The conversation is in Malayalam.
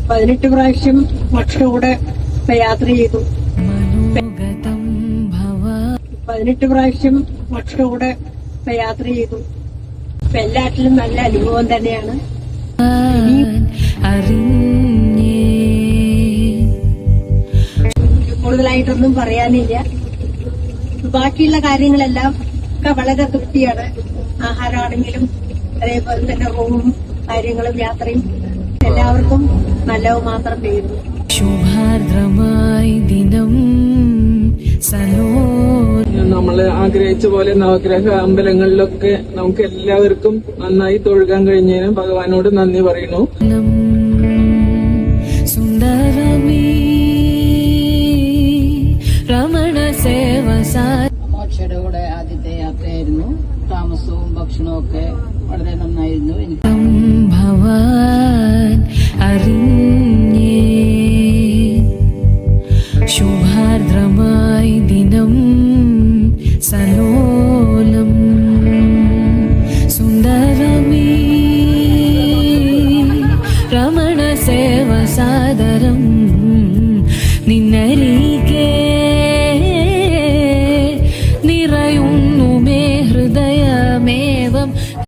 18 പ്രാവശ്യം മക്കളുടെ യാത്ര ചെയ്തു. 18 പ്രാവശ്യം മക്കളുടെ യാത്ര ചെയ്തു. എല്ലാറ്റിലും നല്ല അനുഭവം തന്നെയാണ്. കൂടുതലായിട്ടൊന്നും പറയാനില്ല. ബാക്കിയുള്ള കാര്യങ്ങളെല്ലാം ഒക്കെ വളരെ തൃപ്തിയാണ്. ആഹാരമാണെങ്കിലും അതേപോലെ തന്നെ റൂമും കാര്യങ്ങളും യാത്രയും എല്ലാവർക്കും നല്ലത് മാത്രം ചെയ്യുന്നു. ശുഭാർദ്രമായി ദിനം നമ്മൾ ആഗ്രഹിച്ച പോലെ നവഗ്രഹ അമ്പലങ്ങളിലൊക്കെ നമുക്ക് എല്ലാവർക്കും നന്നായി തൊഴുകാൻ കഴിഞ്ഞതിന് ഭഗവാനോട് നന്ദി പറയുന്നു. സുന്ദരമീ രമണ സേവ മോക്ഷയുടെ കൂടെ ആദ്യത്തെ യാത്രയായിരുന്നു. താമസവും ഭക്ഷണവും ഒക്കെ വളരെ നന്നായിരുന്നു. എനിക്ക് ഭവാൻ അറിഞ്ഞേ ശുഭാർദ്രമായി ദിനം സലോലം സുന്ദരമീ രമണ സേവ സാദരം നിന്നരീ